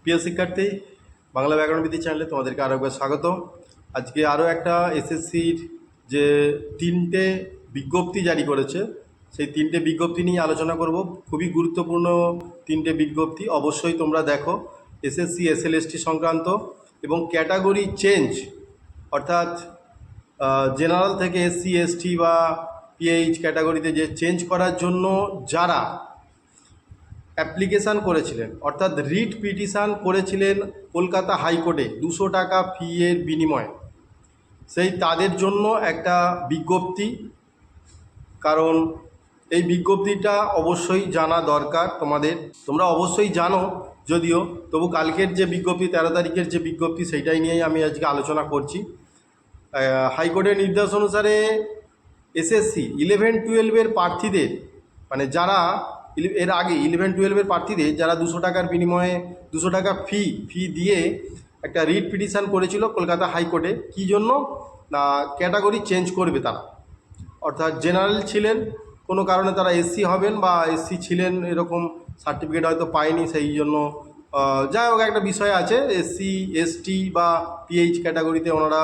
প্রিয় শিক্ষার্থী, বাংলা ব্যাকরণবিধি চ্যানেলে তোমাদেরকে আরও একবার স্বাগত। আজকে আরও একটা এসএসসির যে তিনটে বিজ্ঞপ্তি জারি করেছে, সেই তিনটে বিজ্ঞপ্তি নিয়ে আলোচনা করব। খুবই গুরুত্বপূর্ণ তিনটে বিজ্ঞপ্তি, অবশ্যই তোমরা দেখো। এসএসসি এসএলএসটি সংক্রান্ত এবং ক্যাটাগরি চেঞ্জ, অর্থাৎ জেনারেল থেকে এসসি এসটি বা পিএইচ ক্যাটাগরিতে যে চেঞ্জ করার জন্য যারা অ্যাপ্লিকেশান করেছিলেন, অর্থাৎ রিট পিটিশান করেছিলেন কলকাতা হাইকোর্টে 200 টাকা ফি এর বিনিময়ে, সেই তাদের জন্য একটা বিজ্ঞপ্তি। কারণ এই বিজ্ঞপ্তিটা অবশ্যই জানা দরকার তোমাদের, তোমরা অবশ্যই জানো যদিও, তবু কালকের যে বিজ্ঞপ্তি 13 তারিখের যে বিজ্ঞপ্তি, সেইটাই নিয়েই আমি আজকে আলোচনা করছি। হাইকোর্টের নির্দেশ অনুসারে এসএসসি 11-12 প্রার্থীদের, মানে যারা এর আগে 11-12 প্রার্থীদের যারা 200 টাকার বিনিময়ে 200 টাকা ফি দিয়ে একটা রিট পিটিশান করেছিল কলকাতা হাইকোর্টে, কী জন্য না ক্যাটাগরি চেঞ্জ করবে তারা, অর্থাৎ জেনারেল ছিলেন, কোনো কারণে তারা এসসি হবেন, বা এসসি ছিলেন এরকম সার্টিফিকেট হয়তো পায়নি, সেই জন্য যাই হোক একটা বিষয় আছে, এসসি এসটি বা পিএইচ ক্যাটাগরিতে ওনারা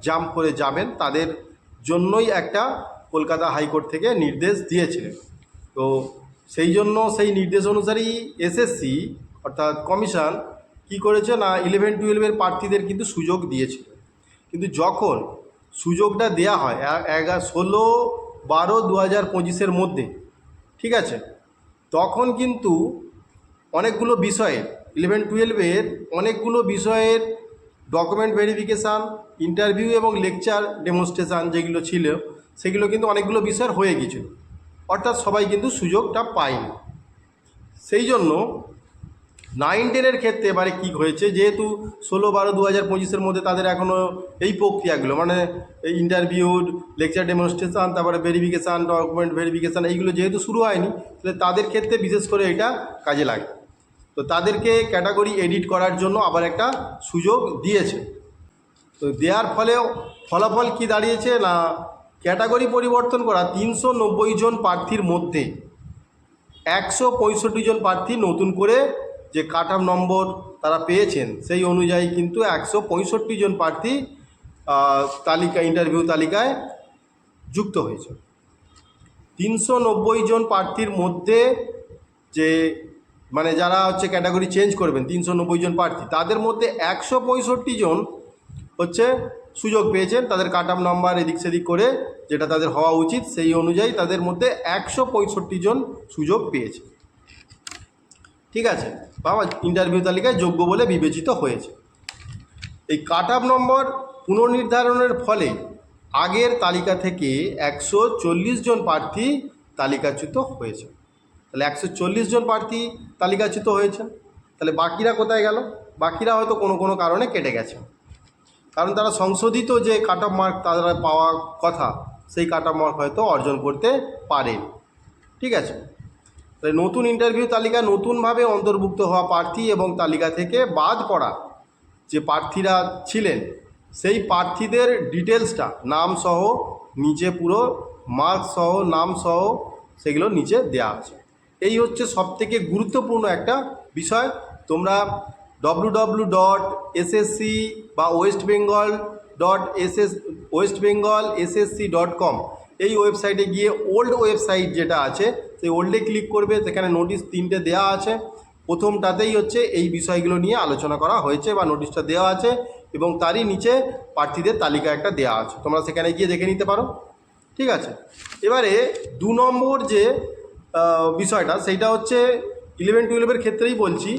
জাম্প করে যাবেন, তাদের জন্যই একটা কলকাতা হাইকোর্ট থেকে নির্দেশ দিয়েছিলেন। তো সেই জন্য সেই নির্দেশ অনুসারেই এসএসসি অর্থাৎ কমিশন কি করেছে না 11-12 প্রার্থীদের কিন্তু সুযোগ দিয়েছিল। কিন্তু যখন সুযোগটা দেয়া হয় 16/12/2025 মধ্যে, ঠিক আছে, তখন কিন্তু অনেকগুলো বিষয়ের 11-12 অনেকগুলো বিষয়ের ডকুমেন্ট ভেরিফিকেশান, ইন্টারভিউ এবং লেকচার ডেমনস্ট্রেশান যেগুলো ছিল, সেগুলো কিন্তু অনেকগুলো বিষয়ের হয়ে গিয়েছিল, অর্থাৎ সবাই কিন্তু সুযোগটা পায়নি। সেই জন্য 9-10 ক্ষেত্রে এবারে কী হয়েছে, যেহেতু 16/12/2025 মধ্যে তাদের এখনও এই প্রক্রিয়াগুলো, মানে ইন্টারভিউ, লেকচার ডেমনস্ট্রেশান, তারপরে ভেরিফিকেশান, ডকুমেন্ট ভেরিফিকেশান, এইগুলো যেহেতু শুরু হয়নি, তাহলে তাদের ক্ষেত্রে বিশেষ করে এটা কাজে লাগে। তো তাদেরকে ক্যাটাগরি এডিট করার জন্য আবার একটা সুযোগ দিয়েছে। তো দেওয়ার ফলে ফলাফল কি দাঁড়িয়েছে না, ক্যাটাগরি পরিবর্তন করা 390 জন প্রার্থীর মধ্যে 165 জন প্রার্থী নতুন করে যে কাট অফ নম্বর তারা পেয়েছেন, সেই অনুযায়ী কিন্তু 165 জন প্রার্থী ইন্টারভিউ তালিকায় যুক্ত হয়েছে। 390 জন প্রার্থীর মধ্যে যে মানে যারা হচ্ছে ক্যাটাগরি চেঞ্জ করবেন, 390 জন প্রার্থী, তাদের মধ্যে 165 জন হচ্ছে সুযোগ পেয়েছেন, তাদের কাট অফ নাম্বার এদিক সেদিক করে যেটা তাদের হওয়া উচিত সেই অনুযায়ী তাদের মধ্যে 165 জন সুযোগ পেয়েছে, ঠিক আছে, বাবা ইন্টারভিউ তালিকায় যোগ্য বলে বিবেচিত হয়েছে। এই কাট অফ নম্বর পুনর্নির্ধারণের ফলে আগের তালিকা থেকে 140 জন প্রার্থী তালিকাচ্যুত হয়েছে। তাহলে 140 জন প্রার্থী তালিকাচ্যুত হয়েছেন, তাহলে বাকিরা কোথায় গেল? বাকিরা হয়তো কোনো কোনো কারণে কেটে গেছে, কারণ তারা সংশোধিত যে কাট অফ মার্ক তারা পাওয়া কথা, সেই কাট অফ মার্ক হয়তো অর্জন করতে পারেন, ঠিক আছে। তাই নতুন ইন্টারভিউ তালিকা নতুনভাবে অন্তর্ভুক্ত হওয়া প্রার্থী এবং তালিকা থেকে বাদ পড়া যে প্রার্থীরা ছিলেন, সেই প্রার্থীদের ডিটেলসটা নাম সহ নিচে পুরো মার্কস সহ নাম সহ সেগুলো নিচে দেওয়া আছে। এই হচ্ছে সবথেকে গুরুত্বপূর্ণ একটা বিষয়। তোমরা www.ssc বা westbengal.ssc.com এই ওয়েবসাইটে গিয়ে ওল্ড ওয়েবসাইট যেটা আছে সেই ওল্ডে ক্লিক করবে, সেখানে নোটিশ 3টে দেওয়া আছে। প্রথমটাতেই হচ্ছে এই বিষয়গুলো নিয়ে আলোচনা করা হয়েছে বা নোটিশটা দেওয়া আছে, এবং তারই নিচে প্রার্থীদের তালিকা একটা দেওয়া আছে, তোমরা সেখানে গিয়ে দেখে নিতে পারো, ঠিক আছে। এবারে 2 নম্বর যে বিষয়টা, সেইটা হচ্ছে 11-12 ক্ষেত্রেই বলছি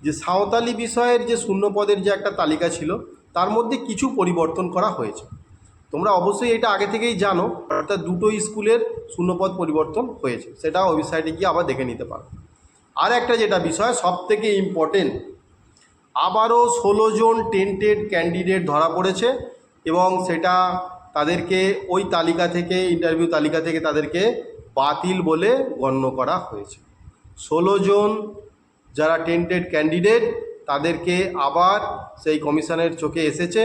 যে সাঁওতালি বিষয়ের যে শূন্যপদের যে একটা তালিকা ছিল, তার মধ্যে কিছু পরিবর্তন করা হয়েছে। তোমরা অবশ্যই এটা আগে থেকেই জানো, অর্থাৎ দুটো স্কুলের শূন্যপদ পরিবর্তন হয়েছে, সেটা ওয়েবসাইটে গিয়ে আবার দেখে নিতে পারো। আর একটা যেটা বিষয় সবথেকে ইম্পর্টেন্ট, আবারও 16 জন টেন্টেড ক্যান্ডিডেট ধরা পড়েছে, এবং সেটা তাদেরকে ওই তালিকা থেকে, ইন্টারভিউ তালিকা থেকে তাদেরকে বাতিল বলে গণ্য করা হয়েছে। 16 জন যারা টেন্টেড ক্যান্ডিডেট, তাদেরকে আবার সেই কমিশনের চোখে এসেছে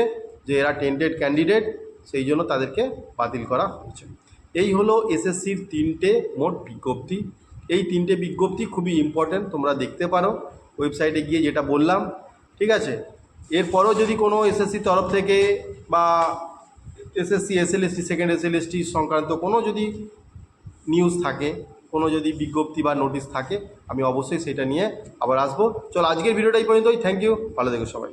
যে এরা টেন্টেড ক্যান্ডিডেট, সেই জন্য তাদেরকে বাতিল করা হয়েছে। এই হলো এসএসসির 3টে মোট বিজ্ঞপ্তি। এই 3টে বিজ্ঞপ্তি খুবই ইম্পর্ট্যান্ট, তোমরা দেখতে পারো ওয়েবসাইটে গিয়ে, যেটা বললাম। ঠিক আছে। এরপরেও যদি কোনো এসএসসি তরফ থেকে বা এসএসসি এসএলএসটি সেকেন্ড এসএলএসটি সংক্রান্ত কোনো যদি নিউজ থাকে, কোনো যদি বিজ্ঞপ্তি বা নোটিশ থাকে, আমি অবশ্যই সেটা নিয়ে আবার আসবো। চলো আজকের ভিডিওটা এই পর্যন্তই। থ্যাংক ইউ, ভালো থেকো সবাই।